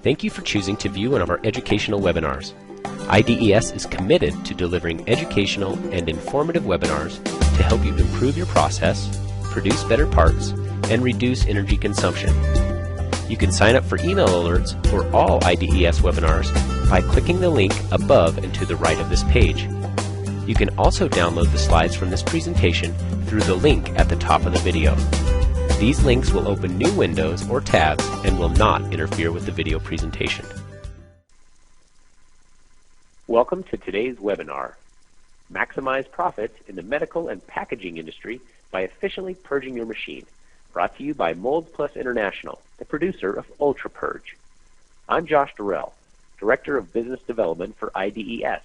Thank you for choosing to view one of our educational webinars. IDES is committed to delivering educational and informative webinars to help you improve your process, produce better parts, and reduce energy consumption. You can sign up for email alerts for all IDES webinars by clicking the link above and to the right of this page. You can also download the slides from this presentation through the link at the top of the video. These links will open new windows or tabs and will not interfere with the video presentation. Welcome to today's webinar, Maximize Profits in the Medical and Packaging Industry by Efficiently Purging Your Machine, brought to you by Molds Plus International, the producer of UltraPurge. I'm Josh Durrell, Director of Business Development for IDES.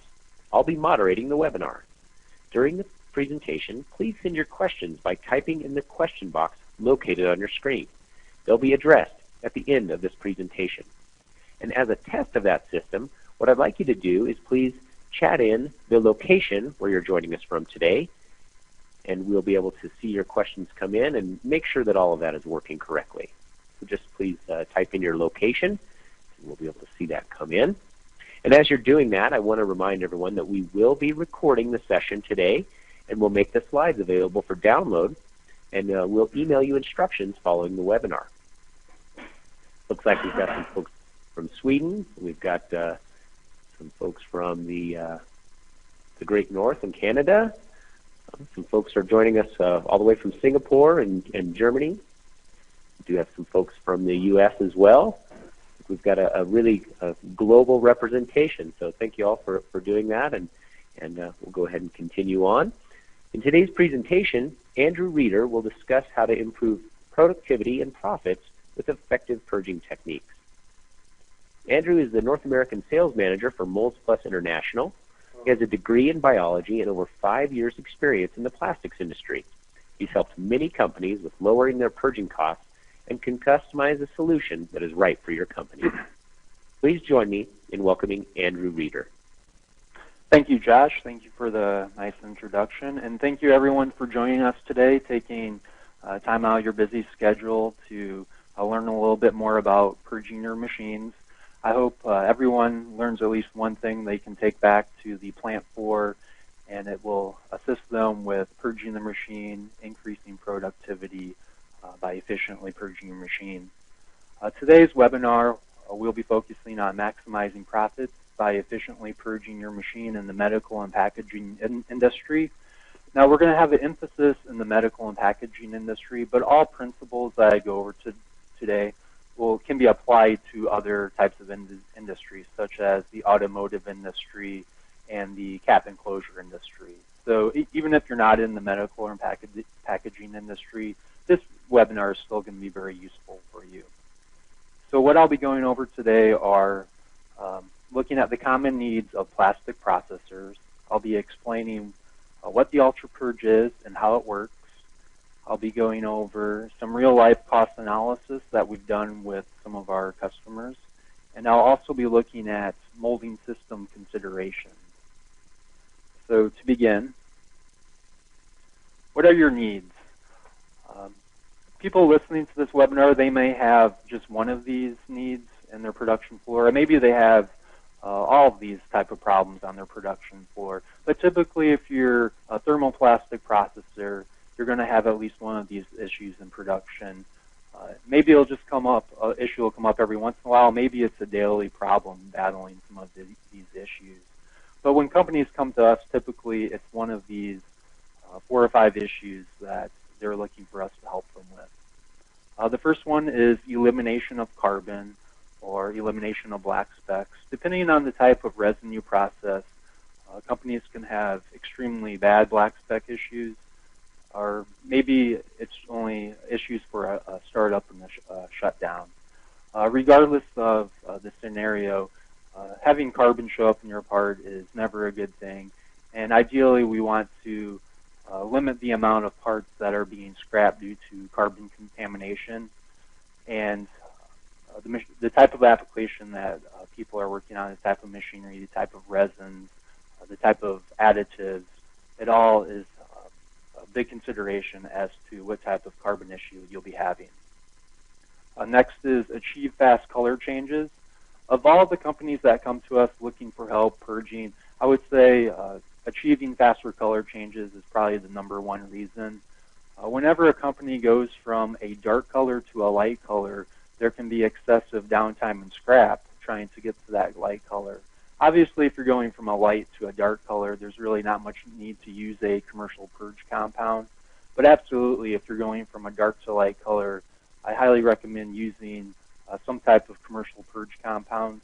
I'll be moderating the webinar. During the presentation, please send your questions by typing in the question box located on your screen. They'll be addressed at the end of this presentation. And as a test of that system, what I'd like you to do is please chat in the location where you're joining us from today, and we'll be able to see your questions come in and make sure that all of that is working correctly. So just please type in your location, and we'll be able to see that come in. And as you're doing that, I want to remind everyone that we will be recording the session today, and we'll make the slides available for download, and we'll email you instructions following the webinar. Looks like we've got some folks from Sweden. We've got some folks from the Great North in Canada. Some folks are joining us all the way from Singapore and Germany. We do have some folks from the U.S. as well. We've got a really global representation, so thank you all for doing that, and we'll go ahead and continue on. In today's presentation, Andrew Reeder will discuss how to improve productivity and profits with effective purging techniques. Andrew is the North American Sales Manager for Molds Plus International. He has a degree in biology and over 5 years' experience in the plastics industry. He's helped many companies with lowering their purging costs and can customize a solution that is right for your company. Please join me in welcoming Andrew Reeder. Thank you, Josh. Thank you for the nice introduction. And thank you, everyone, for joining us today, taking time out of your busy schedule to learn a little bit more about purging your machines. I hope everyone learns at least one thing they can take back to the plant floor, and it will assist them with purging the machine, increasing productivity by efficiently purging your machine. Today's webinar, we'll be focusing on maximizing profits by efficiently purging your machine in the medical and packaging industry. Now, we're going to have an emphasis in the medical and packaging industry, but all principles that I go over today can be applied to other types of industries, such as the automotive industry and the cap and closure industry. So even if you're not in the medical or packaging industry, this webinar is still going to be very useful for you. So what I'll be going over today are looking at the common needs of plastic processors. I'll be explaining what the UltraPurge is and how it works. I'll be going over some real-life cost analysis that we've done with some of our customers. And I'll also be looking at molding system considerations. So to begin, what are your needs? People listening to this webinar, they may have just one of these needs in their production floor, or maybe they have all of these type of problems on their production floor. But typically, if you're a thermoplastic processor, you're going to have at least one of these issues in production. Maybe it'll just come up, an issue will come up every once in a while. Maybe it's a daily problem battling some of these issues. But when companies come to us, typically it's one of these 4 or 5 issues that they're looking for us to help them with. The first one is elimination of carbon or elimination of black specks. Depending on the type of resin you process, companies can have extremely bad black speck issues, or maybe it's only issues for a startup and a shutdown. Regardless of the scenario, having carbon show up in your part is never a good thing, and ideally we want to limit the amount of parts that are being scrapped due to carbon contamination. And the type of application that people are working on, the type of machinery, the type of resins, the type of additives, it all is a big consideration as to what type of carbon issue you'll be having. Next is achieve fast color changes. Of all the companies that come to us looking for help purging, I would say achieving faster color changes is probably the #1 reason. Whenever a company goes from a dark color to a light color, there can be excessive downtime and scrap trying to get to that light color. Obviously, if you're going from a light to a dark color, there's really not much need to use a commercial purge compound. But absolutely, if you're going from a dark to light color, I highly recommend using some type of commercial purge compound.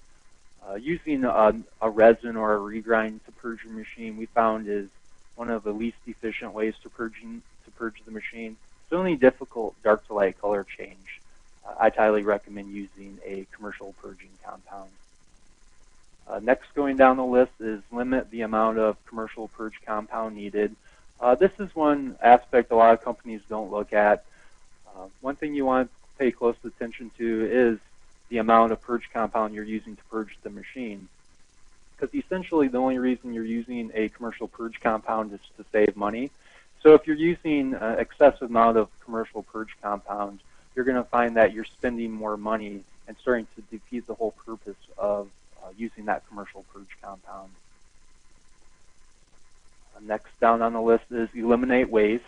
Using a resin or a regrind to purge your machine, we found is one of the least efficient ways to purge the machine. It's only difficult dark to light color change. I'd highly recommend using a commercial purging compound. Next going down the list is limit the amount of commercial purge compound needed. This is one aspect a lot of companies don't look at. One thing you want to pay close attention to is the amount of purge compound you're using to purge the machine. Because essentially the only reason you're using a commercial purge compound is to save money. So if you're using an excessive amount of commercial purge compound, you're going to find that you're spending more money and starting to defeat the whole purpose of using that commercial purge compound. Next down on the list is eliminate waste.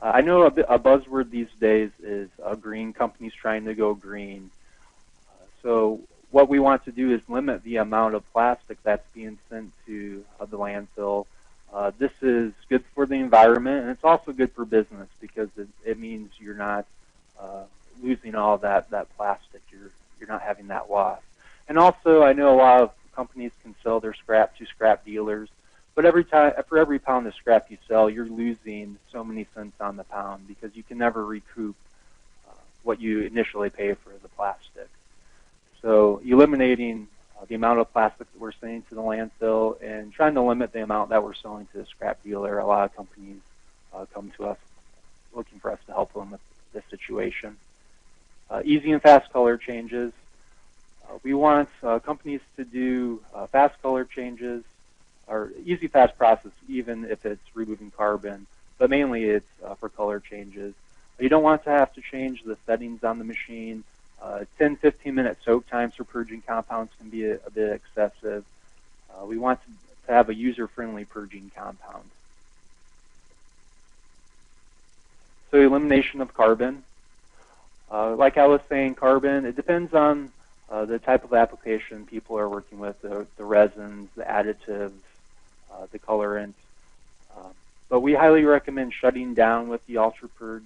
I know a buzzword these days is green, companies trying to go green. So what we want to do is limit the amount of plastic that's being sent to the landfill. This is good for the environment, and it's also good for business because it means you're not losing all that plastic. You're not having that loss. And also, I know a lot of companies can sell their scrap to scrap dealers, but for every pound of scrap you sell, you're losing so many cents on the pound because you can never recoup what you initially pay for the plastic. So eliminating the amount of plastic that we're sending to the landfill and trying to limit the amount that we're selling to the scrap dealer. A lot of companies come to us looking for us to help them with this situation. Easy and fast color changes. We want companies to do fast color changes or easy, fast process, even if it's removing carbon, but mainly it's for color changes. You don't want to have to change the settings on the machine. 10-15-minute soak times for purging compounds can be a bit excessive. We want to have a user-friendly purging compound. So elimination of carbon. Like I was saying, carbon, it depends on the type of application people are working with, the resins, the additives, the colorants. But we highly recommend shutting down with the UltraPurge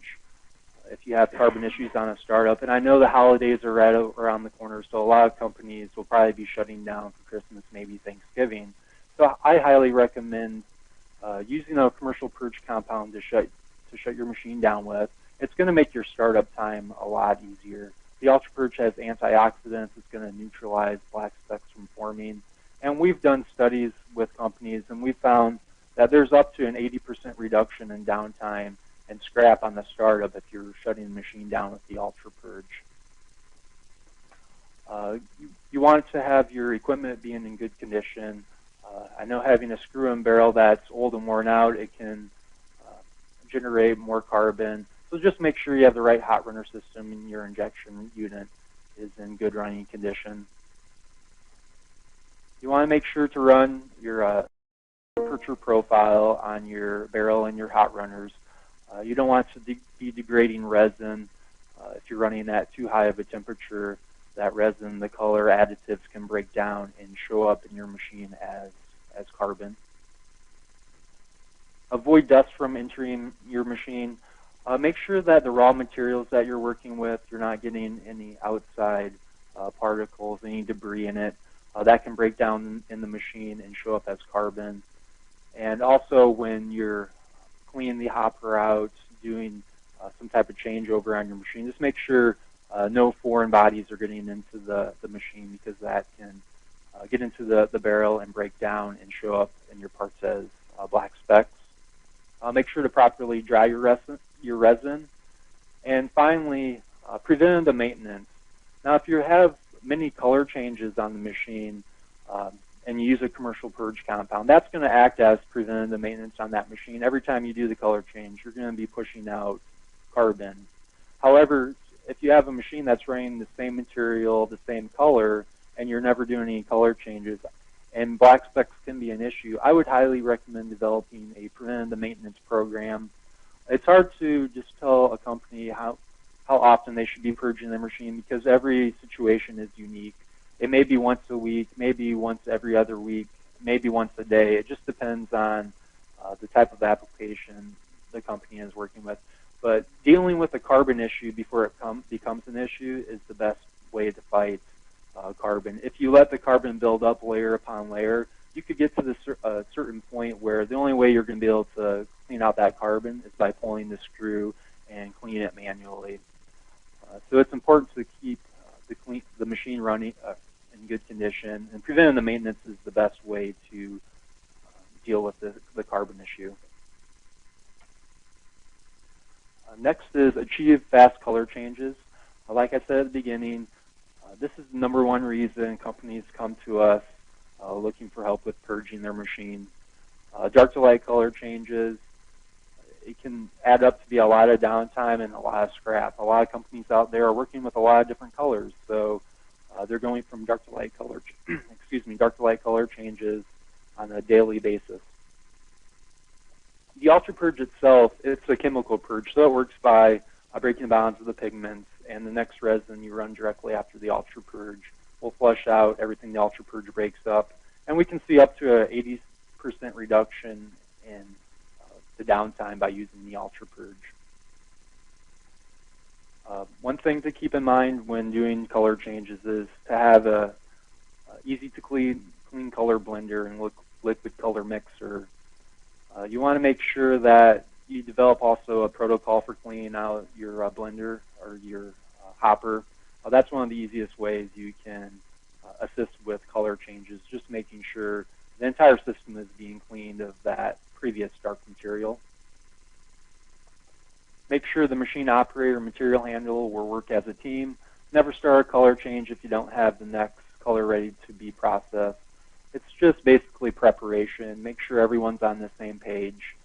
if you have carbon issues on a startup. And I know the holidays are right around the corner, so a lot of companies will probably be shutting down for Christmas, maybe Thanksgiving. So I highly recommend using a commercial purge compound to shut your machine down with. It's going to make your startup time a lot easier. The UltraPurge has antioxidants. It's going to neutralize black specks from forming. And we've done studies with companies, and we found that there's up to an 80% reduction in downtime and scrap on the startup if you're shutting the machine down with the UltraPurge. You want to have your equipment being in good condition. I know having a screw-in barrel that's old and worn out, it can generate more carbon. So just make sure you have the right hot runner system and your injection unit is in good running condition. You want to make sure to run your temperature profile on your barrel and your hot runners. You don't want to be degrading resin. If you're running at too high of a temperature, that resin, the color additives can break down and show up in your machine as carbon. Avoid dust from entering your machine. Make sure that the raw materials that you're working with, you're not getting any outside particles, any debris in it. That can break down in the machine and show up as carbon. And also when you're cleaning the hopper out, doing some type of changeover on your machine, just make sure no foreign bodies are getting into the machine, because that can get into the barrel and break down and show up in your parts as black specks. Make sure to properly dry your resin. And finally, preventative maintenance. Now, if you have many color changes on the machine and you use a commercial purge compound, that's going to act as preventative maintenance on that machine. Every time you do the color change, you're going to be pushing out carbon. However, if you have a machine that's running the same material, the same color, and you're never doing any color changes, and black specks can be an issue, I would highly recommend developing a preventative maintenance program. It's hard to just tell a company how often they should be purging their machine because every situation is unique. It may be once a week, maybe once every other week, maybe once a day. It just depends on the type of application the company is working with. But dealing with the carbon issue before it becomes an issue is the best way to fight carbon. If you let the carbon build up layer upon layer, you could get to a certain point where the only way you're going to be able to clean out that carbon is by pulling the screw and cleaning it manually. So it's important to keep the machine running in good condition, and preventative maintenance is the best way to deal with the carbon issue. Next is achieve fast color changes. Like I said at the beginning, this is the #1 reason companies come to us looking for help with purging their machine. Dark to light color changes, it can add up to be a lot of downtime and a lot of scrap. A lot of companies out there are working with a lot of different colors, so they're going from dark to light color, dark to light color changes on a daily basis. The UltraPurge itself, it's a chemical purge, so it works by breaking the bonds of the pigments, and the next resin you run directly after the UltraPurge will flush out everything the UltraPurge breaks up, and we can see up to an 80% reduction in the downtime by using the UltraPurge. One thing to keep in mind when doing color changes is to have a easy to clean color blender and liquid color mixer. You want to make sure that you develop also a protocol for cleaning out your blender or your hopper. That's one of the easiest ways you can assist with color changes, just making sure the entire system is being cleaned of that previous dark material. Make sure the machine operator and material handler will work as a team. Never start a color change if you don't have the next color ready to be processed. It's just basically preparation. Make sure everyone's on the same page.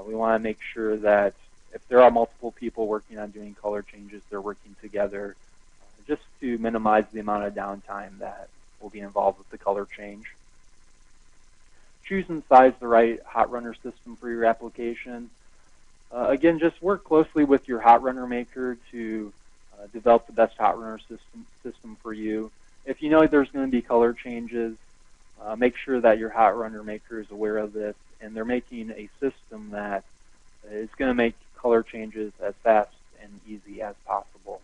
We want to make sure that if there are multiple people working on doing color changes, they're working together just to minimize the amount of downtime that will be involved with the color change. Choose and size the right hot runner system for your application. Again, just work closely with your hot runner maker to develop the best hot runner system for you. If you know there's going to be color changes, make sure that your hot runner maker is aware of this, and they're making a system that is going to make color changes as fast and easy as possible.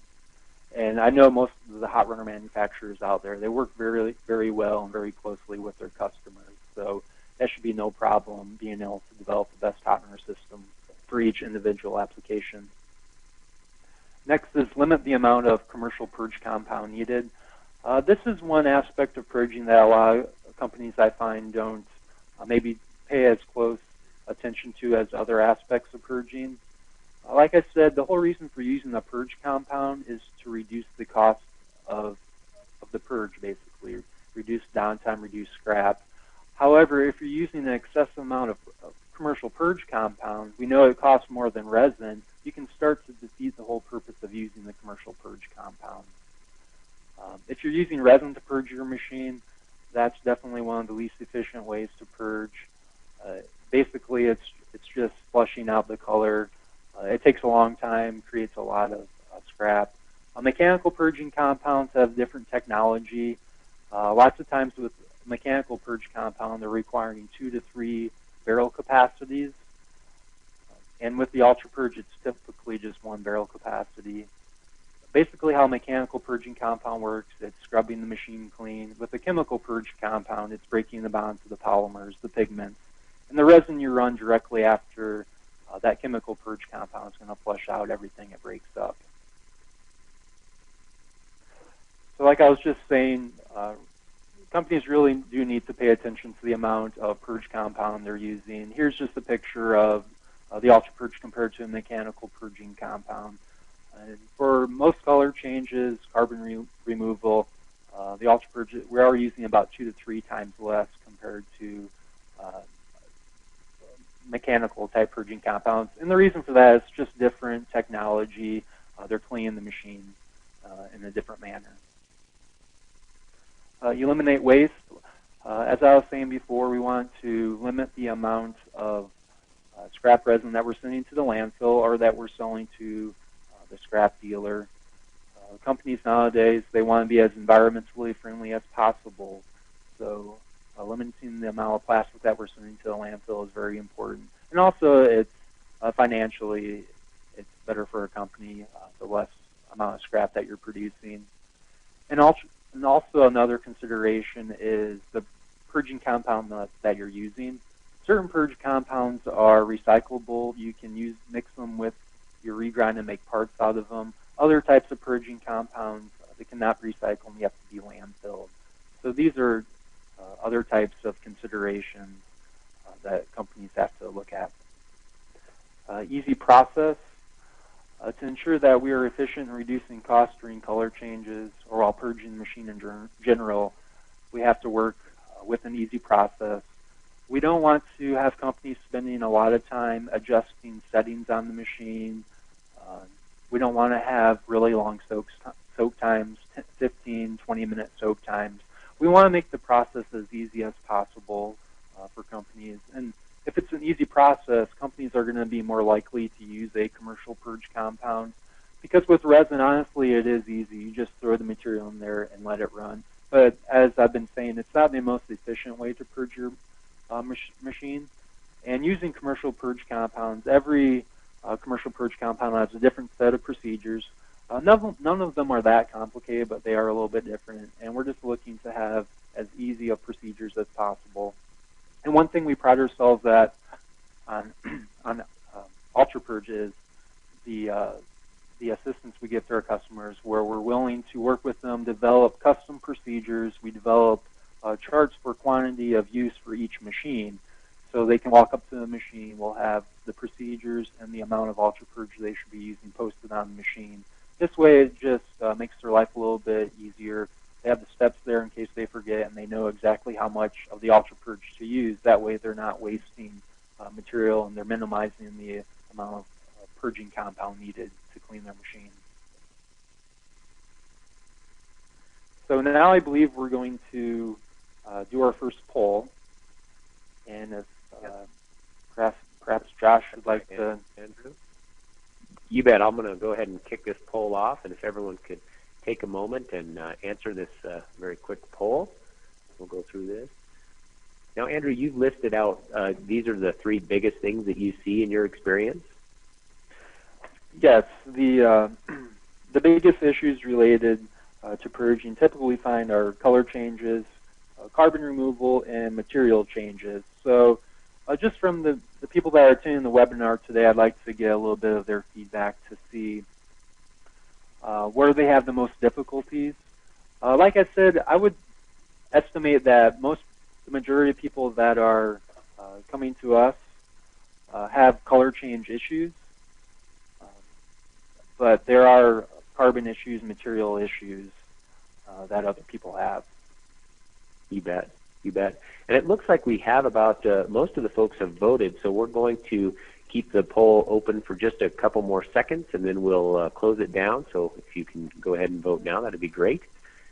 And I know most of the hot runner manufacturers out there, they work very, very well and very closely with their customers. So that should be no problem being able to develop the best hot runner system for each individual application. Next is limit the amount of commercial purge compound needed. This is one aspect of purging that a lot of companies I find don't maybe pay as close attention to as other aspects of purging. Like I said, the whole reason for using a purge compound is to reduce the cost of the purge, basically. Reduce downtime, reduce scrap. However, if you're using an excessive amount of commercial purge compound, we know it costs more than resin, you can start to defeat the whole purpose of using the commercial purge compound. If you're using resin to purge your machine, that's definitely one of the least efficient ways to purge. Basically, it's just flushing out the color. It takes a long time, creates a lot of scrap. Mechanical purging compounds have different technology. Lots of times with mechanical purge compound, they're requiring 2 to 3 barrel capacities. And with the UltraPurge, it's typically just 1 barrel capacity. Basically how mechanical purging compound works, it's scrubbing the machine clean. With the chemical purge compound, it's breaking the bonds of the polymers, the pigments. And the resin you run directly after that chemical purge compound is going to flush out everything it breaks up. So like I was just saying, companies really do need to pay attention to the amount of purge compound they're using. Here's just a picture of the UltraPurge compared to a mechanical purging compound. For most color changes, carbon removal, the UltraPurge, we are using about 2 to 3 times less compared to mechanical type purging compounds. And the reason for that is just different technology. They're cleaning the machine in a different manner. eliminate waste. As I was saying before, we want to limit the amount of scrap resin that we're sending to the landfill or that we're selling to the scrap dealer. Companies nowadays, they want to be as environmentally friendly as possible. So limiting the amount of plastic that we're sending to the landfill is very important. And also, it's financially, it's better for a company, the less amount of scrap that you're producing. And also another consideration is the purging compound that you're using. Certain purge compounds are recyclable. You can mix them with your regrind and make parts out of them. Other types of purging compounds, they cannot recycle and you have to be landfilled. So these are other types of considerations that companies have to look at. Easy process. To ensure that we are efficient in reducing costs during color changes or while purging the machine in general, we have to work with an easy process. We don't want to have companies spending a lot of time adjusting settings on the machine. We don't want to have really long soak times, 15, 20-minute soak times. We want to make the process as easy as possible for companies. And if it's an easy process, companies are going to be more likely to use a commercial purge compound. Because with resin, honestly, it is easy. You just throw the material in there and let it run. But as I've been saying, it's not the most efficient way to purge your machine. And using commercial purge compounds, every commercial purge compound has a different set of procedures. None of them are that complicated, but they are a little bit different. And we're just looking to have as easy of procedures as possible. And one thing we pride ourselves at on UltraPurge is the assistance we give to our customers, where we're willing to work with them, develop custom procedures. We develop charts for quantity of use for each machine. So they can walk up to the machine. We'll have the procedures and the amount of UltraPurge they should be using posted on the machine. This way it just makes their life a little bit easier. They have the steps there in case they forget, and they know exactly how much of the UltraPurge to use. That way they're not wasting material, and they're minimizing the amount of purging compound needed to clean their machine. So now I believe we're going to do our first poll. And if perhaps Josh would like to... Andrew? You bet. I'm going to go ahead and kick this poll off, and if everyone could take a moment and answer this very quick poll. We'll go through this. Now, Andrew, you've listed out, these are the three biggest things that you see in your experience? Yes. The biggest issues related to purging typically we find are color changes, carbon removal, and material changes. So just from the people that are attending the webinar today, I'd like to get a little bit of their feedback to see where they have the most difficulties. Like I said, I would estimate that the majority of people that are coming to us have color change issues, but there are carbon issues, material issues that other people have. You bet. You bet. And it looks like we have about, most of the folks have voted, so we're going to keep the poll open for just a couple more seconds, and then we'll close it down. So if you can go ahead and vote now, that'd be great.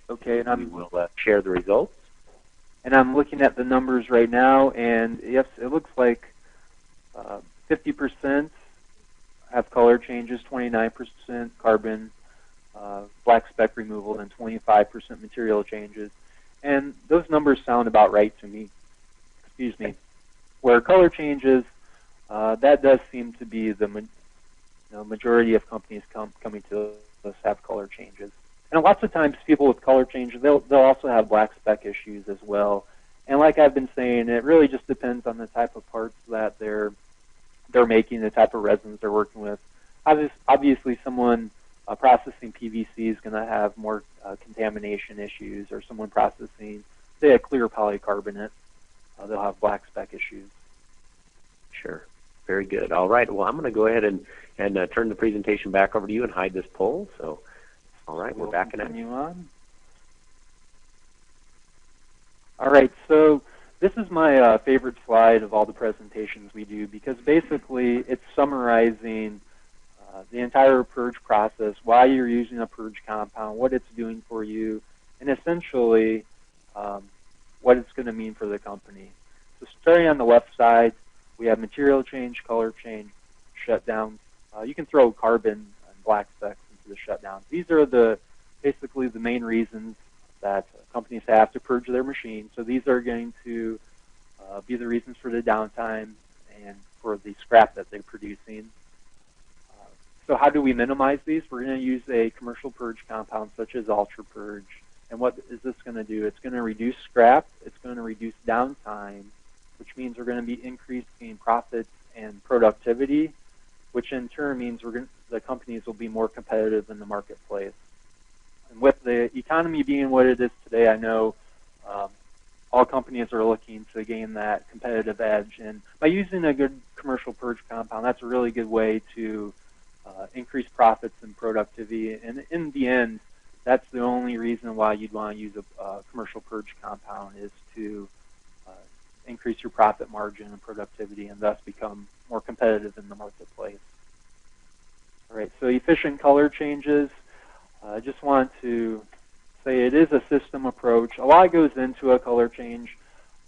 Okay, and we will share the results. And I'm looking at the numbers right now, and yes, it looks like 50% have color changes, 29% carbon, black speck removal, and 25% material changes. And those numbers sound about right to me. Excuse me. Where color changes, that does seem to be the majority of companies coming to us have color changes. And lots of times people with color changes, they'll also have black speck issues as well. And like I've been saying, it really just depends on the type of parts that they're making, the type of resins they're working with. Obviously, someone processing PVC is going to have more contamination issues, or someone processing, say, a clear polycarbonate, they'll have black speck issues. Sure. Very good. All right. Well, I'm going to go ahead and turn the presentation back over to you and hide this poll. So, all right, we're back in it. On. All right. So this is my favorite slide of all the presentations we do, because basically it's summarizing the entire purge process, why you're using a purge compound, what it's doing for you, and essentially what it's going to mean for the company. So starting on the left side, we have material change, color change, shutdown. You can throw carbon and black specks into the shutdown. These are basically the main reasons that companies have to purge their machine. So these are going to be the reasons for the downtime and for the scrap that they're producing. So how do we minimize these? We're going to use a commercial purge compound such as UltraPurge. And what is this going to do? It's going to reduce scrap. It's going to reduce downtime, which means we're going to be increasing profits and productivity, which in turn means the companies will be more competitive in the marketplace. And with the economy being what it is today, I know all companies are looking to gain that competitive edge. And by using a good commercial purge compound, that's a really good way to increase profits and productivity. And in the end, that's the only reason why you'd want to use a commercial purge compound, is to increase your profit margin and productivity and thus become more competitive in the marketplace. All right, so efficient color changes. I just want to say it is a system approach. A lot goes into a color change.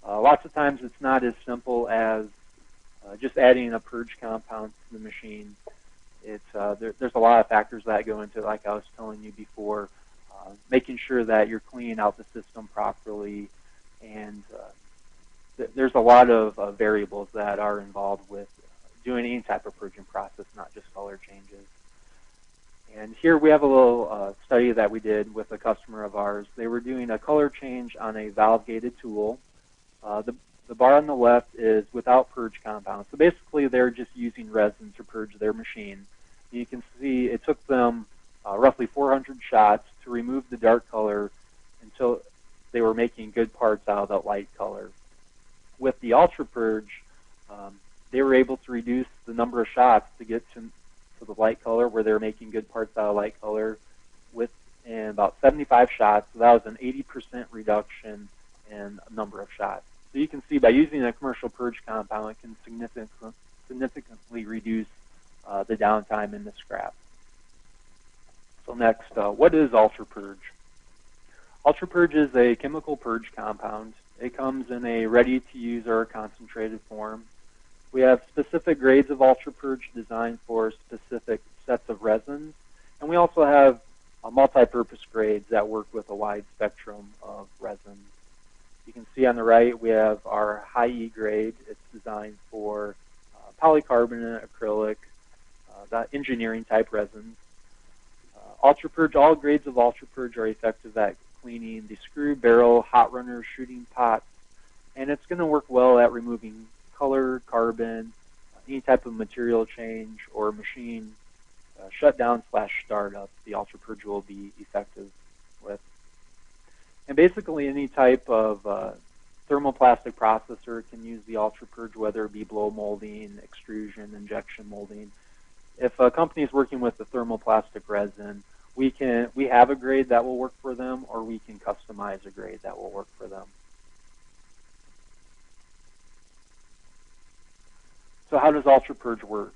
Lots of times it's not as simple as just adding a purge compound to the machine. There's a lot of factors that go into it, like I was telling you before, making sure that you're cleaning out the system properly, and there's a lot of variables that are involved with doing any type of purging process, not just color changes. And here we have a little study that we did with a customer of ours. They were doing a color change on a valve-gated tool. The bar on the left is without purge compound. So basically they're just using resin to purge their machine. You can see it took them roughly 400 shots to remove the dark color until they were making good parts out of that light color. With the UltraPurge, they were able to reduce the number of shots to get to the light color, where they're making good parts out of light color, within about 75 shots. So that was an 80% reduction in number of shots. So you can see by using a commercial purge compound, it can significantly reduce the downtime in the scrap. So next, what is UltraPurge? UltraPurge is a chemical purge compound. It comes in a ready-to-use or concentrated form. We have specific grades of UltraPurge designed for specific sets of resins, and we also have multi-purpose grades that work with a wide spectrum of resins. You can see on the right we have our high E grade. It's designed for polycarbonate, acrylic, the engineering type resins. UltraPurge, all grades of UltraPurge are effective at cleaning the screw, barrel, hot runner, shooting pots, and it's going to work well at removing color, carbon, any type of material change or machine shutdown / startup. The UltraPurge will be effective with. And basically any type of thermoplastic processor can use the UltraPurge, whether it be blow molding, extrusion, injection molding. If a company is working with a thermoplastic resin, we have a grade that will work for them, or we can customize a grade that will work for them. So how does UltraPurge work?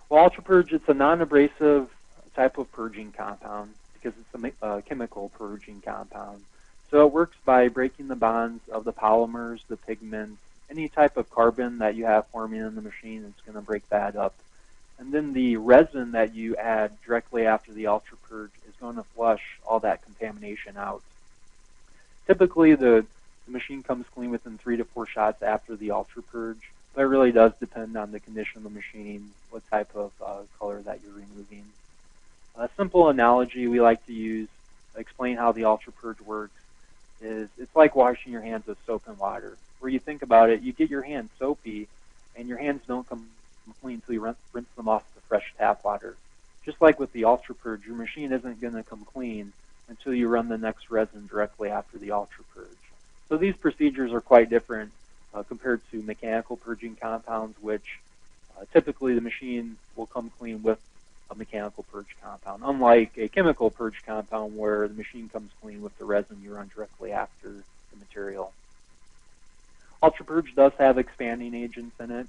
Well, UltraPurge, it's a non-abrasive type of purging compound because it's a chemical purging compound. So it works by breaking the bonds of the polymers, the pigments, any type of carbon that you have forming in the machine. It's going to break that up. And then the resin that you add directly after the UltraPurge is going to flush all that contamination out. Typically, the machine comes clean within 3 to 4 shots after the UltraPurge, but it really does depend on the condition of the machine, what type of color that you're removing. A simple analogy we like to use to explain how the UltraPurge works is it's like washing your hands with soap and water. Where you think about it, you get your hands soapy, and your hands don't come clean until you rinse them off with fresh tap water. Just like with the UltraPurge, your machine isn't going to come clean until you run the next resin directly after the UltraPurge. So these procedures are quite different compared to mechanical purging compounds, which typically the machine will come clean with a mechanical purge compound, unlike a chemical purge compound where the machine comes clean with the resin you run directly after the material. UltraPurge does have expanding agents in it.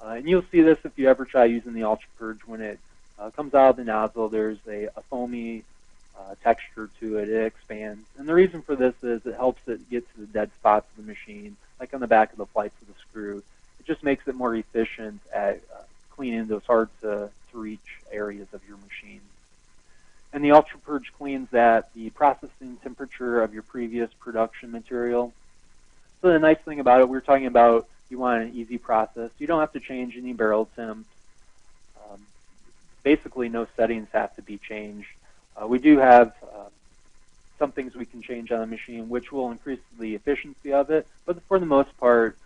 And you'll see this if you ever try using the UltraPurge. When it comes out of the nozzle, there's a foamy texture to it. It expands. And the reason for this is it helps it get to the dead spots of the machine, like on the back of the flights of the screw. It just makes it more efficient at cleaning those hard-to-reach areas of your machine. And the UltraPurge cleans at the processing temperature of your previous production material. So the nice thing about it, we were talking about you want an easy process. You don't have to change any barrel temps. Basically, no settings have to be changed. We do have some things we can change on the machine, which will increase the efficiency of it. But for the most part,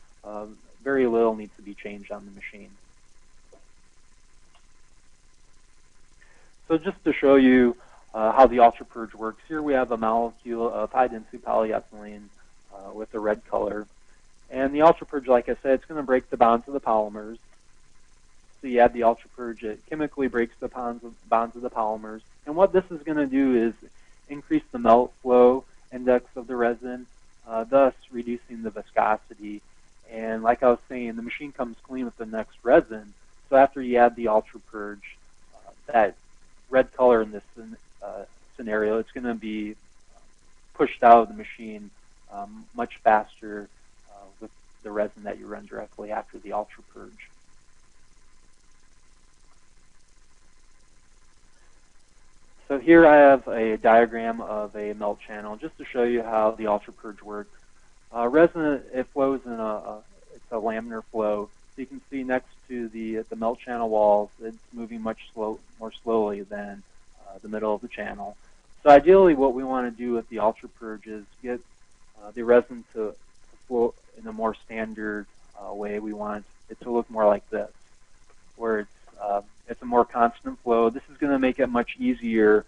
very little needs to be changed on the machine. So just to show you how the UltraPurge works, here we have a molecule of high-density polyethylene with a red color. And the UltraPurge, like I said, it's going to break the bonds of the polymers. So you add the UltraPurge, it chemically breaks the bonds of the polymers. And what this is going to do is increase the melt flow index of the resin, thus reducing the viscosity. And like I was saying, the machine comes clean with the next resin. So after you add the UltraPurge, that red color in this scenario, it's going to be pushed out of the machine much faster with the resin that you run directly after the UltraPurge. So here I have a diagram of a melt channel just to show you how the UltraPurge works. Resin, it flows in it's a laminar flow. So you can see next to the melt channel walls, it's moving much more slowly than the middle of the channel. So ideally what we want to do with the UltraPurge is get the resin to flow in a more standard way. We want it to look more like this, where it's a more constant flow. This is going to make it much easier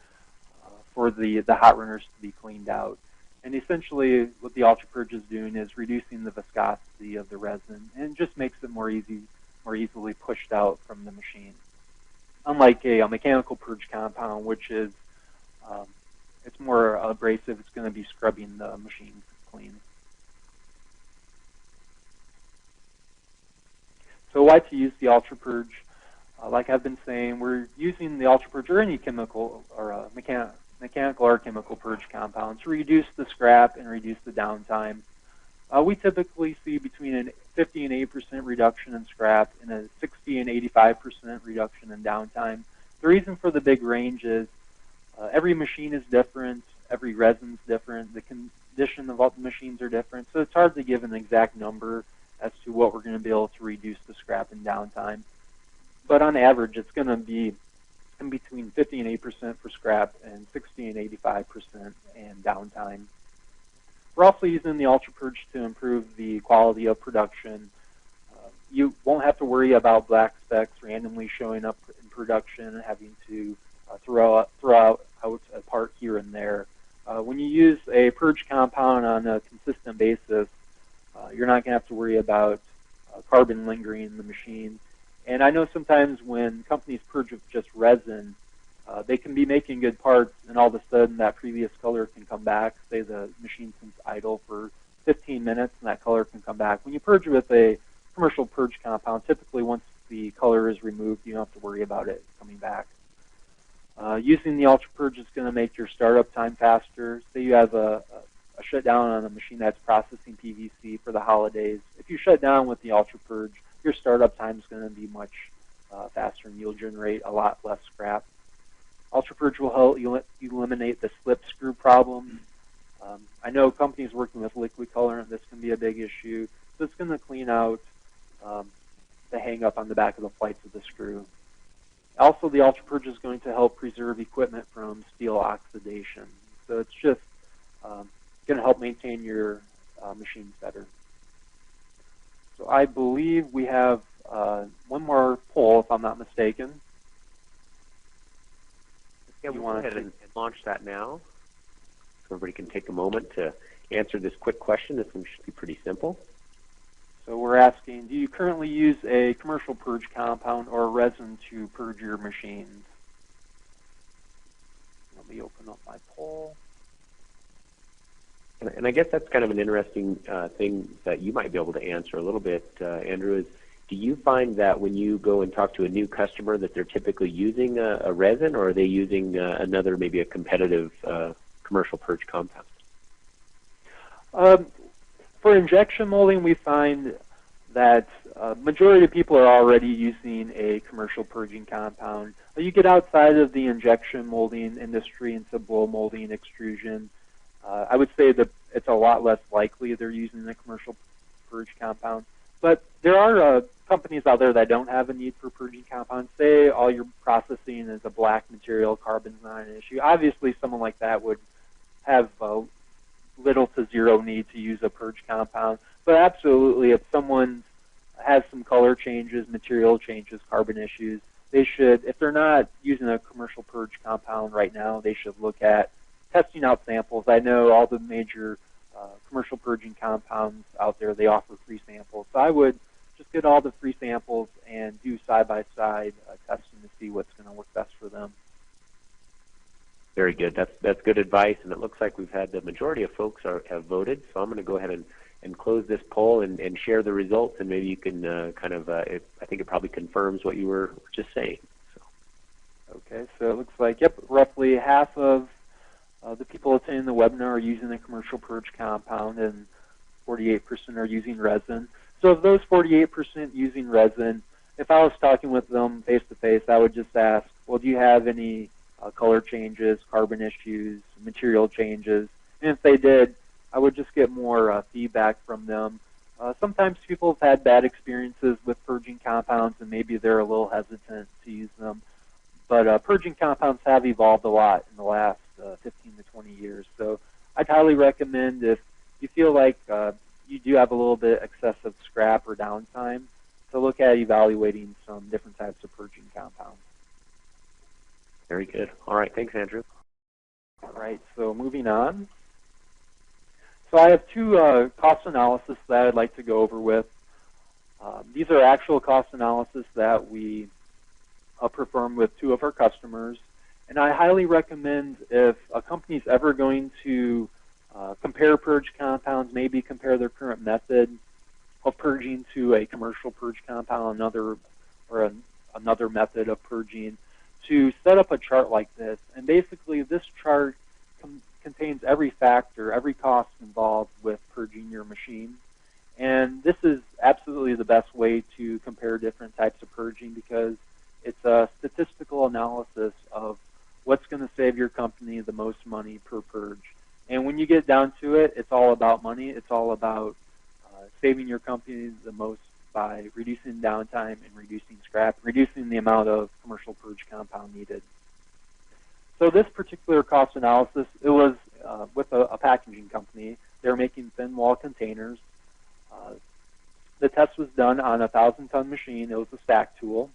for the hot runners to be cleaned out. And essentially what the UltraPurge is doing is reducing the viscosity of the resin and just makes it more easily pushed out from the machine. Unlike a mechanical purge compound, which is it's more abrasive, it's going to be scrubbing the machine clean. So why to use the UltraPurge? Like I've been saying, we're using the UltraPurge or any chemical or mechanical or chemical purge compound to reduce the scrap and reduce the downtime. We typically see between a 50 and 80% reduction in scrap and a 60 and 85% reduction in downtime. The reason for the big range is every machine is different, every resin is different, the condition of all the machines are different, so it's hard to give an exact number as to what we're going to be able to reduce the scrap and downtime. But on average, it's going to be in between 50 and 8% for scrap and 60 and 85% in downtime. We're also using the UltraPurge to improve the quality of production. You won't have to worry about black specks randomly showing up in production and having to throw out a part here and there. When you use a purge compound on a consistent basis, you're not going to have to worry about carbon lingering in the machine. And I know sometimes when companies purge with just resin, they can be making good parts, and all of a sudden that previous color can come back. Say the machine's been idle for 15 minutes, and that color can come back. When you purge with a commercial purge compound, typically once the color is removed, you don't have to worry about it coming back. Using the UltraPurge is going to make your startup time faster. Say you have a shutdown on a machine that's processing PVC for the holidays. If you shut down with the UltraPurge, your startup time is going to be much faster, and you'll generate a lot less scrap. UltraPurge will help you eliminate the slip screw problem. I know companies working with liquid colorant, this can be a big issue. So it's going to clean out the hang-up on the back of the flights of the screw. Also, the UltraPurge is going to help preserve equipment from steel oxidation. So it's just going to help maintain your machines better. So I believe we have one more poll, if I'm not mistaken. Yeah, we'll go ahead and launch that now. So everybody can take a moment to answer this quick question. This one should be pretty simple. So we're asking, do you currently use a commercial purge compound or resin to purge your machines? Let me open up my poll. And I guess that's kind of an interesting thing that you might be able to answer a little bit, Andrew, do you find that when you go and talk to a new customer that they're typically using a resin, or are they using another, maybe a competitive commercial purge compound? For injection molding, we find that majority of people are already using a commercial purging compound. You get outside of the injection molding industry into blow molding, extrusion, I would say that it's a lot less likely they're using a commercial purge compound. But there are companies out there that don't have a need for purging compounds. Say all your processing is a black material, carbon's not an issue. Obviously, someone like that would have little to zero need to use a purge compound. But absolutely, if someone has some color changes, material changes, carbon issues, they should, if they're not using a commercial purge compound right now, they should look at testing out samples. I know all the major commercial purging compounds out there, they offer free samples. So I would just get all the free samples and do side-by-side testing to see what's going to work best for them. Very good. That's good advice, and it looks like we've had the majority of folks have voted, so I'm going to go ahead and close this poll and share the results, and maybe you can I think it probably confirms what you were just saying. So. Okay, so it looks like, yep, roughly half of the people attending the webinar are using a commercial purge compound, and 48% are using resin. So of those 48% using resin, if I was talking with them face-to-face, I would just ask, well, do you have any color changes, carbon issues, material changes? And if they did, I would just get more feedback from them. Sometimes people have had bad experiences with purging compounds, and maybe they're a little hesitant to use them. But purging compounds have evolved a lot in the last 15 to 20 years. So I'd highly recommend, if you feel like you do have a little bit excessive scrap or downtime, to look at evaluating some different types of purging compounds. Very good. All right. Thanks, Andrew. All right. So moving on. So I have two cost analysis that I'd like to go over with. These are actual cost analysis that we performed with two of our customers. And I highly recommend, if a company is ever going to compare purge compounds, maybe compare their current method of purging to a commercial purge compound, another method of purging, to set up a chart like this. And basically, this chart contains every factor, every cost involved with purging your machine. And this is absolutely the best way to compare different types of purging, because it's a statistical analysis of what's going to save your company the most money per purge. And when you get down to it, it's all about money. It's all about saving your company the most by reducing downtime and reducing scrap, reducing the amount of commercial purge compound needed. So this particular cost analysis, it was with a packaging company. They were making thin wall containers. The test was done on a 1,000-ton machine. It was a stack tool.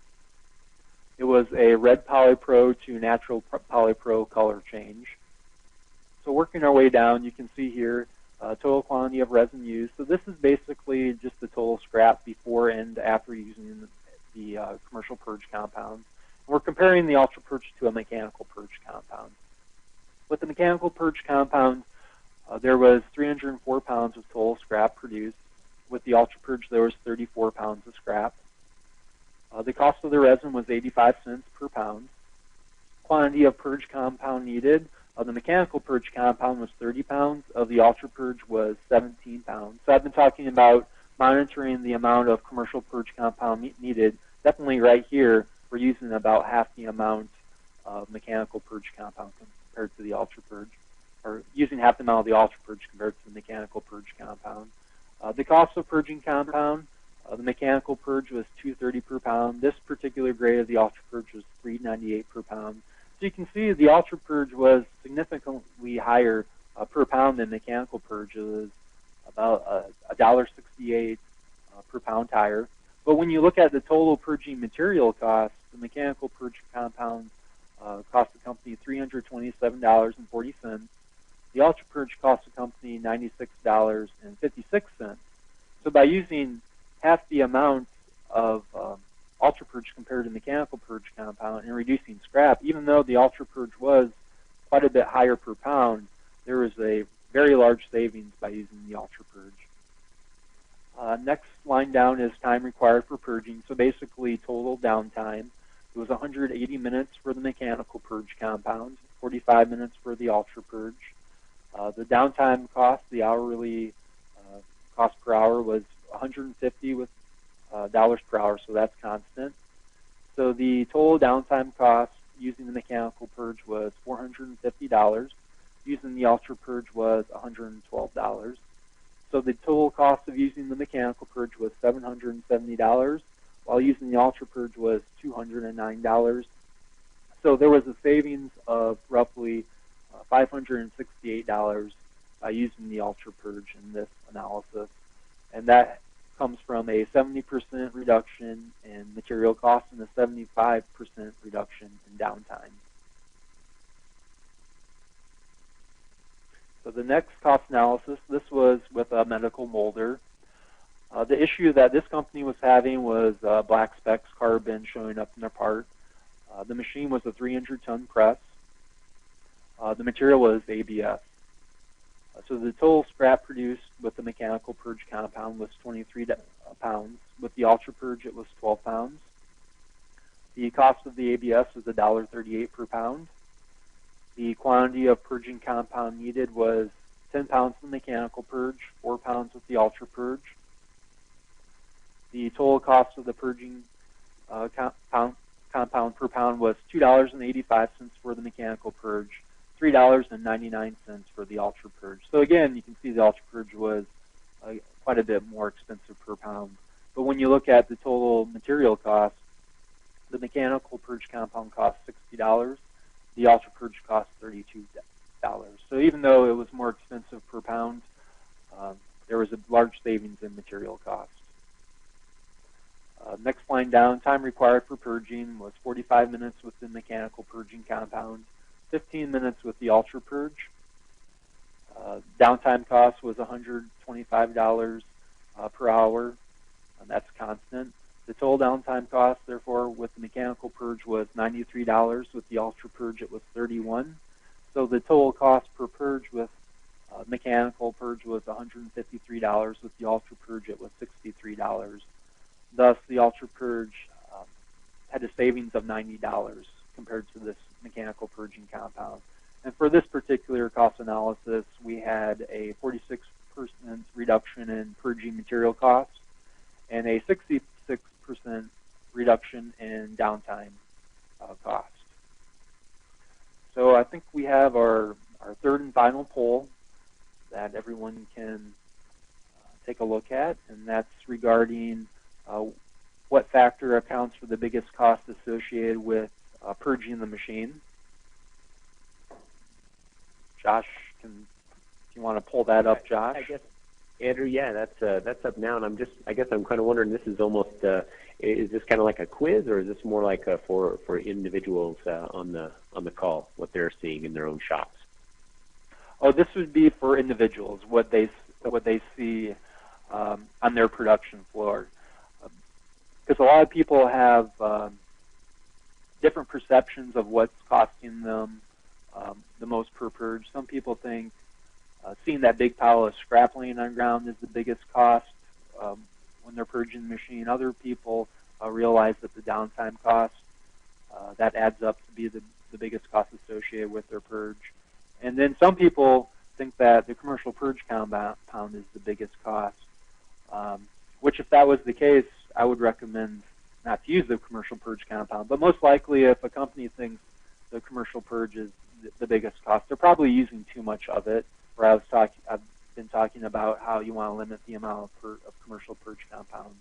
It was a red polypro to natural polypro color change. So working our way down, you can see here total quantity of resin used. So this is basically just the total scrap before and after using the commercial purge compound. We're comparing the UltraPurge to a mechanical purge compound. With the mechanical purge compound, there was 304 pounds of total scrap produced. With the UltraPurge, there was 34 pounds of scrap. The cost of the resin was 85 cents per pound. Quantity of purge compound needed, the mechanical purge compound was 30 pounds. Of the UltraPurge was 17 pounds. So I've been talking about monitoring the amount of commercial purge compound needed. Definitely right here, we're using about half the amount of mechanical purge compound compared to the UltraPurge, or using half the amount of the UltraPurge compared to the mechanical purge compound. The cost of purging compound, the mechanical purge was $2.30 per pound. This particular grade of the UltraPurge was $3.98 per pound. So you can see the UltraPurge was significantly higher per pound than mechanical purge. It was about $1.68 per pound higher. But when you look at the total purging material cost, the mechanical purge compound cost the company $327.40. The UltraPurge cost the company $96.56. So by using half the amount of UltraPurge compared to mechanical purge compound and reducing scrap, even though the UltraPurge was quite a bit higher per pound, there was a very large savings by using the UltraPurge. Next line down is time required for purging. So basically total downtime. It was 180 minutes for the mechanical purge compound, 45 minutes for the UltraPurge. The downtime cost, the hourly cost per hour, was $150 with dollars per hour, so that's constant. So the total downtime cost using the mechanical purge was $450. Using the UltraPurge was $112. So the total cost of using the mechanical purge was $770, while using the UltraPurge was $209. So there was a savings of roughly $568 by using the UltraPurge in this analysis. And that comes from a 70% reduction in material costs and a 75% reduction in downtime. So the next cost analysis, this was with a medical molder. The issue that this company was having was black specks, carbon showing up in their part. The machine was a 300-ton press. The material was ABS. So the total scrap produced with the mechanical purge compound was 23 pounds. With the UltraPurge, it was 12 pounds. The cost of the ABS was $1.38 per pound. The quantity of purging compound needed was 10 pounds with the mechanical purge, 4 pounds with the UltraPurge. The total cost of the purging compound per pound was $2.85 for the mechanical purge, $3.99 for the UltraPurge. So again, you can see the UltraPurge was quite a bit more expensive per pound. But when you look at the total material cost, the mechanical purge compound cost $60. The UltraPurge cost $32. So even though it was more expensive per pound, there was a large savings in material cost. Next line down, time required for purging was 45 minutes with the mechanical purging compound, 15 minutes with the UltraPurge. Downtime cost was $125 per hour, and that's constant. The total downtime cost, therefore, with the mechanical purge was $93. With the UltraPurge, it was $31. So the total cost per purge with mechanical purge was $153. With the UltraPurge, it was $63. Thus, the UltraPurge had a savings of $90 compared to this mechanical purging compound. And for this particular cost analysis, we had a 46% reduction in purging material costs and a 66% reduction in downtime cost. So I think we have our third and final poll that everyone can take a look at, and that's regarding what factor accounts for the biggest cost associated with purging the machine. Josh, if you want to pull that up, Josh. I guess, Andrew, yeah, that's up now, and I guess I'm kind of wondering, this is almost, is this kind of like a quiz, or is this more like for individuals on the call, what they're seeing in their own shops? Oh, this would be for individuals, what they see on their production floor, because a lot of people have different perceptions of what's costing them the most per purge. Some people think seeing that big pile of scrap laying on the ground is the biggest cost when they're purging the machine. Other people realize that the downtime cost, that adds up to be the biggest cost associated with their purge. And then some people think that the commercial purge compound is the biggest cost, which if that was the case, I would recommend not to use the commercial purge compound. But most likely, if a company thinks the commercial purge is the biggest cost, they're probably using too much of it. Where I've been talking about how you want to limit the amount of commercial purge compound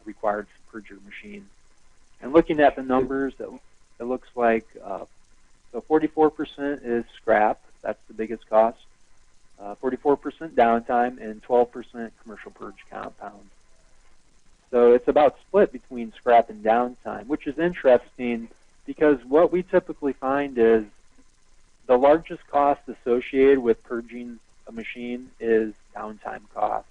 required to purge your machine. And looking at the numbers, it looks like so 44% is scrap. That's the biggest cost. 44% downtime and 12% commercial purge compound. So it's about split between scrap and downtime, which is interesting because what we typically find is the largest cost associated with purging a machine is downtime cost.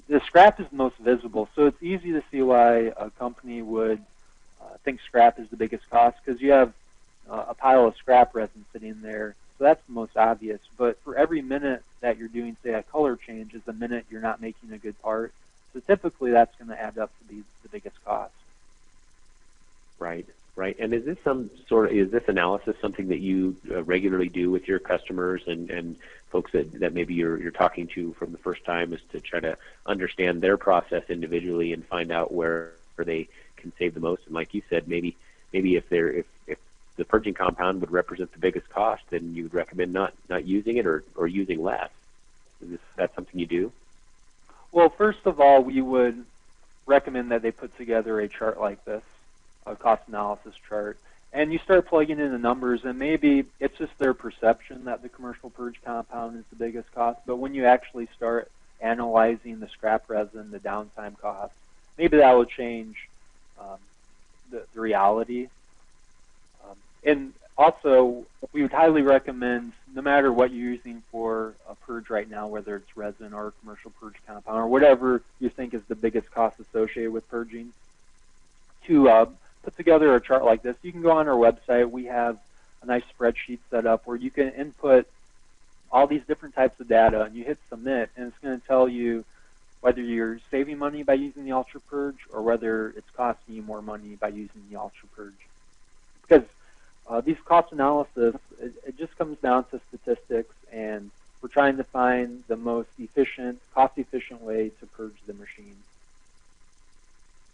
The scrap is most visible, so it's easy to see why a company would think scrap is the biggest cost, because you have a pile of scrap resin sitting there so that's the most obvious. But for every minute that you're doing, say, a color change is a minute you're not making a good part. So typically that's going to add up to be the biggest cost. Right, right. And is this is this analysis something that you regularly do with your customers and folks that maybe you're talking to from the first time, is to try to understand their process individually and find out where they can save the most? And like you said, maybe if the purging compound would represent the biggest cost, then you would recommend not using it or using less. Is that something you do? Well, first of all, we would recommend that they put together a chart like this, a cost analysis chart, and you start plugging in the numbers, and maybe it's just their perception that the commercial purge compound is the biggest cost, but when you actually start analyzing the scrap resin, the downtime cost, maybe that will change the reality. And also, we would highly recommend, no matter what you're using for a purge right now, whether it's resin or a commercial purge compound or whatever you think is the biggest cost associated with purging, to put together a chart like this. You can go on our website. We have a nice spreadsheet set up where you can input all these different types of data, and you hit submit, and it's going to tell you whether you're saving money by using the UltraPurge or whether it's costing you more money by using the UltraPurge. Because these cost analysis, it just comes down to statistics, and we're trying to find the most efficient, cost-efficient way to purge the machine.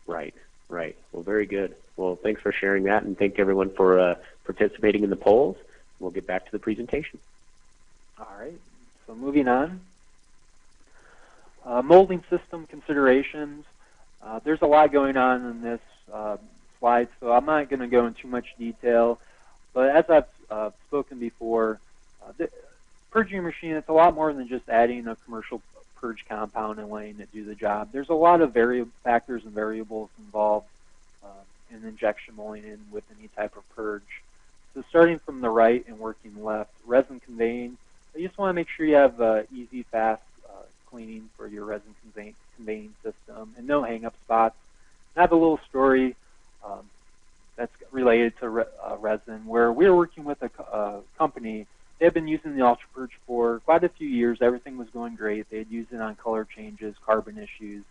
Right, right. Well, very good. Well, thanks for sharing that, and thank everyone for participating in the polls. We'll get back to the presentation. All right, so moving on. Molding system considerations. There's a lot going on in this slide, so I'm not going to go into too much detail. But as I've spoken before, the purging machine, it's a lot more than just adding a commercial purge compound and letting it do the job. There's a lot of factors and variables involved in injection molding with any type of purge. So starting from the right and working left, resin conveying. You just want to make sure you have easy, fast cleaning for your resin conveying system and no hang-up spots. I have a little story that's related to resin, where we were working with a company. They had been using the UltraPurge for quite a few years. Everything was going great. They had used it on color changes, carbon issues.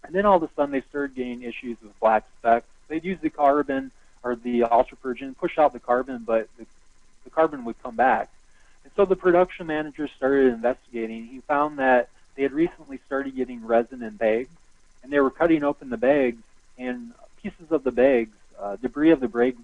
And then all of a sudden they started getting issues with black specks. They'd use the carbon or the UltraPurge and push out the carbon, but the carbon would come back. And so the production manager started investigating. He found that they had recently started getting resin in bags, and they were cutting open the bags, and pieces of the bags, debris of the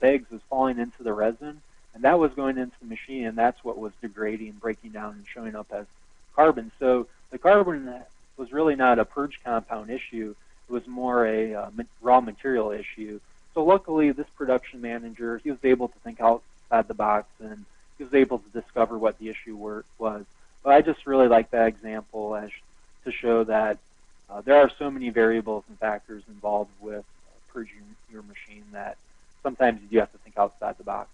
bags was falling into the resin, and that was going into the machine, and that's what was degrading, breaking down, and showing up as carbon. So the carbon was really not a purge compound issue. It was more a raw material issue. So luckily, this production manager, he was able to think outside the box, and he was able to discover what the issue was. But I just really like that example as to show that there are so many variables and factors involved with purging your machine that sometimes you do have to think outside the box.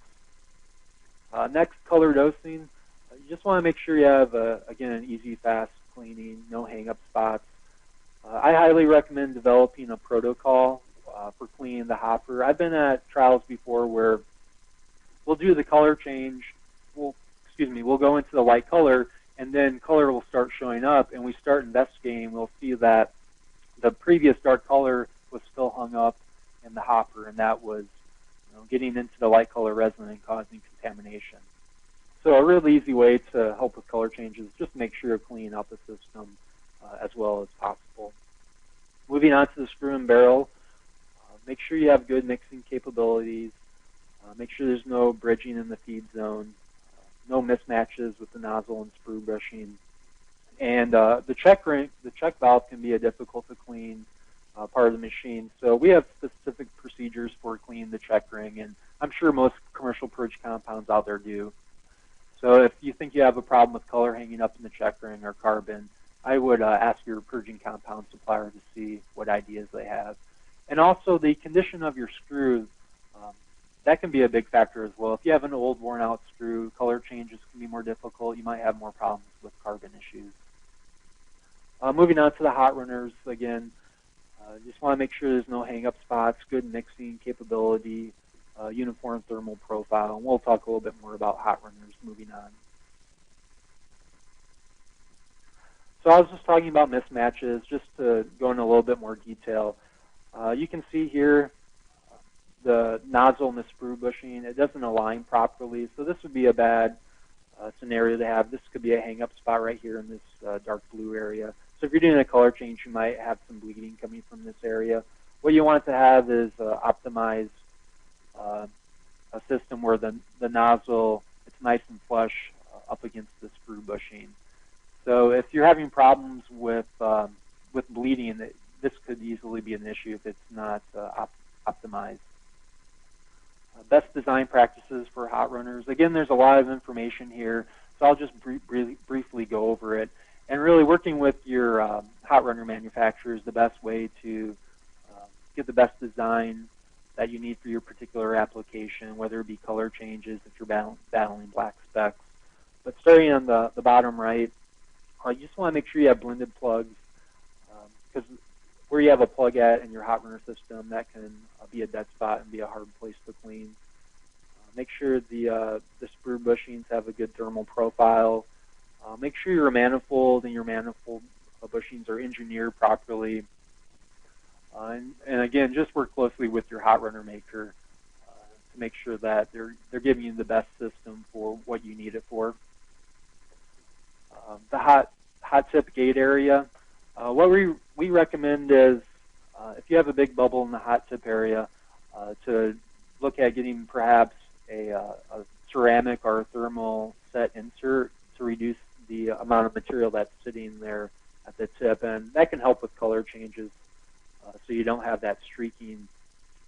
Next, color dosing. You just want to make sure you have, again, an easy, fast cleaning, no hang-up spots. I highly recommend developing a protocol for cleaning the hopper. I've been at trials before where we'll do the color change. We'll go into the light color, and then color will start showing up, and we start investigating. We'll see that the previous dark color was still hung up in the hopper, and that was getting into the light color resin and causing contamination. So a really easy way to help with color changes is just make sure you're cleaning up the system as well as possible. Moving on to the screw and barrel, make sure you have good mixing capabilities. Make sure there's no bridging in the feed zone, no mismatches with the nozzle and sprue brushing. And the check valve can be a difficult to clean part of the machine. So we have specific procedures for cleaning the check ring, and I'm sure most commercial purge compounds out there do. So if you think you have a problem with color hanging up in the check ring or carbon, I would ask your purging compound supplier to see what ideas they have. And also the condition of your screw, that can be a big factor as well. If you have an old worn out screw, color changes can be more difficult. You might have more problems with carbon issues. Moving on to the hot runners, again, just want to make sure there's no hang-up spots, good mixing capability, uniform thermal profile. And we'll talk a little bit more about hot runners moving on. So I was just talking about mismatches, just to go into a little bit more detail. You can see here the nozzle and the sprue bushing. It doesn't align properly, so this would be a bad scenario to have. This could be a hang-up spot right here in this dark blue area. So if you're doing a color change, you might have some bleeding coming from this area. What you want to have is optimize a system where the nozzle, it's nice and flush up against the sprue bushing. So if you're having problems with bleeding, this could easily be an issue if it's not optimized. Best design practices for hot runners. Again, there's a lot of information here, so I'll just briefly go over it. And really working with your hot runner manufacturer is the best way to get the best design that you need for your particular application, whether it be color changes if you're battling black specks. But starting on the bottom right, you just want to make sure you have blended plugs, because where you have a plug at in your hot runner system, that can be a dead spot and be a hard place to clean. Make sure the sprue bushings have a good thermal profile. Make sure your manifold and your manifold bushings are engineered properly. And again, just work closely with your hot runner maker to make sure that they're giving you the best system for what you need it for. The hot tip gate area. What we recommend is if you have a big bubble in the hot tip area, to look at getting perhaps a ceramic or a thermal set insert to reduce the amount of material that's sitting there at the tip, and that can help with color changes, so you don't have that streaking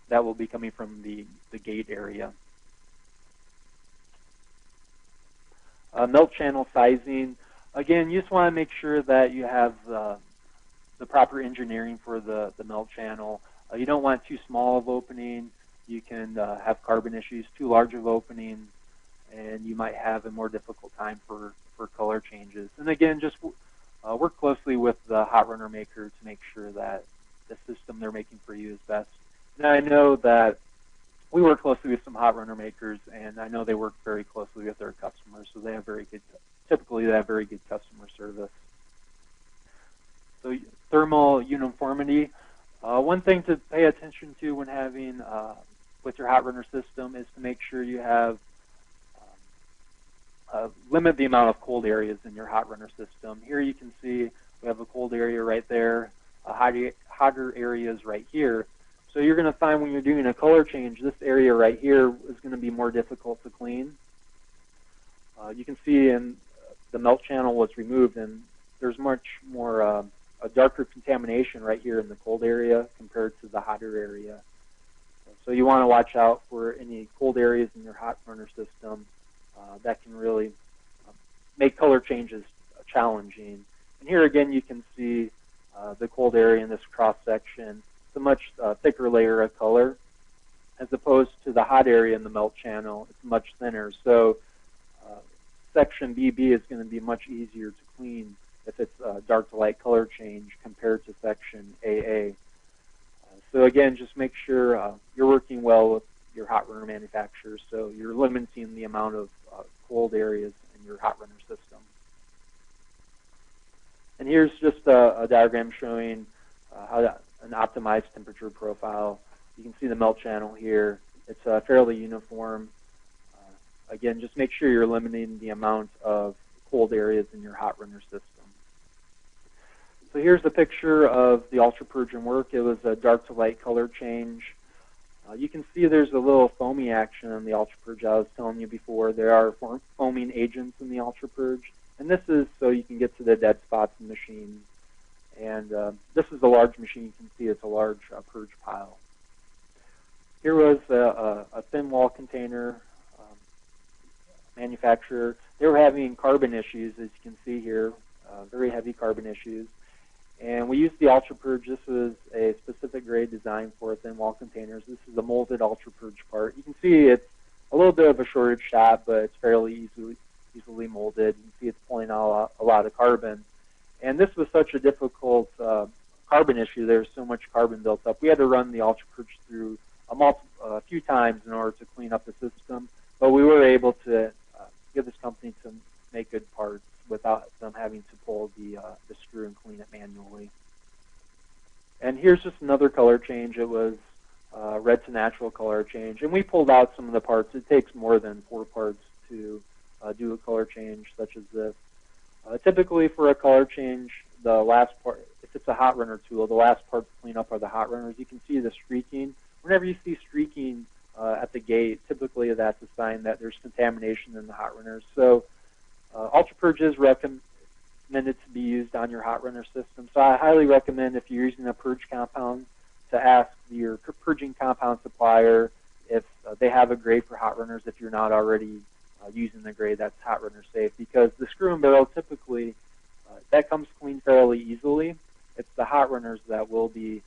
that will be coming from the gate area. Melt channel sizing. Again, you just want to make sure that you have the proper engineering for the melt channel. You don't want too small of opening. You can have carbon issues, too large of opening, and you might have a more difficult time for color changes. And again, just work closely with the hot runner maker to make sure that the system they're making for you is best. And I know that we work closely with some hot runner makers, and I know they work very closely with their customers, so they have typically they have very good customer service. So thermal uniformity. One thing to pay attention to when having with your hot runner system is to make sure you have limit the amount of cold areas in your hot runner system. Here you can see we have a cold area right there, hotter areas right here. So you're going to find when you're doing a color change, this area right here is going to be more difficult to clean. You can see in the melt channel was removed, and there's much more a darker contamination right here in the cold area compared to the hotter area. So you want to watch out for any cold areas in your hot runner system that can really make color changes challenging. And here again you can see the cold area in this cross section. It's a much thicker layer of color, as opposed to the hot area in the melt channel. It's much thinner. So section BB is going to be much easier to clean if it's a dark to light color change compared to section AA. So again, just make sure you're working well with your hot runner manufacturer, so you're limiting the amount of cold areas in your hot runner system. And here's just a diagram showing how an optimized temperature profile. You can see the melt channel here. It's fairly uniform. Again, just make sure you're limiting the amount of cold areas in your hot runner system. So here's a picture of the UltraPurge work. It was a dark to light color change. You can see there's a little foamy action on the UltraPurge. I was telling you before, there are foaming agents in the UltraPurge, and this is so you can get to the dead spots in machines. And this is a large machine. You can see it's a large purge pile. Here was a thin wall container manufacturer. They were having carbon issues, as you can see here, very heavy carbon issues. And we used the UltraPurge. This was a specific grade designed for thin wall containers. This is a molded UltraPurge part. You can see it's a little bit of a shortage shot, but it's fairly easily molded. You can see it's pulling out a lot of carbon. And this was such a difficult carbon issue. There's so much carbon built up. We had to run the UltraPurge through a few times in order to clean up the system, but we were able to get this company to make good parts without them having to pull the screw and clean it manually. And here's just another color change. It was red to natural color change, and we pulled out some of the parts. It takes more than 4 parts to do a color change such as this. Typically for a color change, the last part, if it's a hot runner tool, the last part to clean up are the hot runners. You can see the streaking. Whenever you see streaking at the gate, typically that's a sign that there's contamination in the hot runners. So UltraPurge is recommended to be used on your hot runner system. So I highly recommend, if you're using a purge compound, to ask your purging compound supplier if they have a grade for hot runners if you're not already using the grade that's hot runner safe, because the screw and barrel typically that comes clean fairly easily. It's the hot runners that will be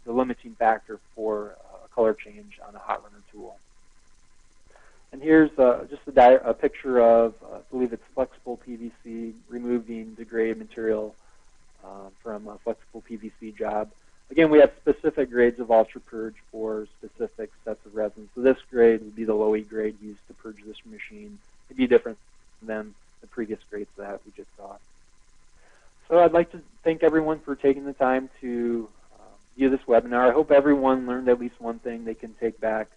the limiting factor for a color change on a hot runner tool. And here's just a picture of, I believe it's flexible PVC, removing degraded material from a flexible PVC job. Again, we have specific grades of UltraPurge for specific sets of resins. So this grade would be the low E grade used to purge this machine. It'd be different than the previous grades that we just saw. So I'd like to thank everyone for taking the time to view this webinar. I hope everyone learned at least one thing they can take back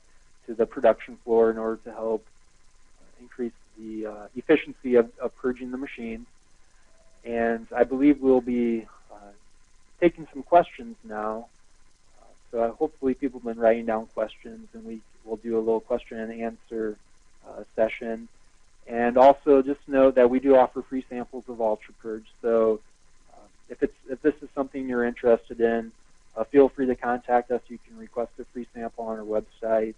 to the production floor in order to help increase the efficiency of purging the machine. And I believe we'll be taking some questions now. So hopefully people have been writing down questions, and we'll do a little question and answer session. And also just note that we do offer free samples of UltraPurge. So if this is something you're interested in, feel free to contact us. You can request a free sample on our website,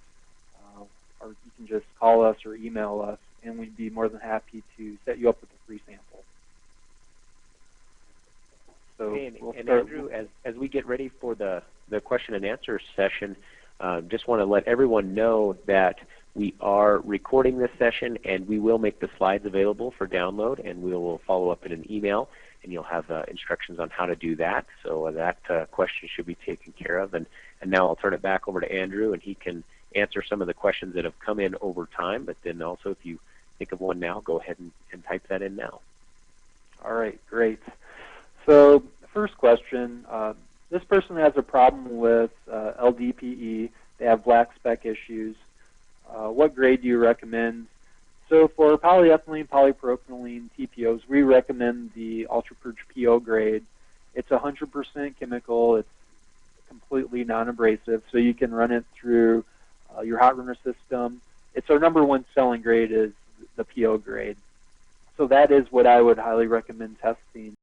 or you can just call us or email us, and we'd be more than happy to set you up with a free sample. So and Andrew, as we get ready for the question and answer session, just want to let everyone know that we are recording this session, and we will make the slides available for download, and we will follow up in an email, and you'll have instructions on how to do that. So that question should be taken care of. And now I'll turn it back over to Andrew, and he can answer some of the questions that have come in over time. But then also, if you think of one now, go ahead and type that in now. All right, great. So the first question, this person has a problem with LDPE. They have black speck issues. What grade do you recommend? So for polyethylene, polypropylene, TPOs, we recommend the UltraPurge PO grade. It's 100% chemical. It's completely non-abrasive, so you can run it through your hot runner system. It's our #1 selling grade is the PO grade. So that is what I would highly recommend testing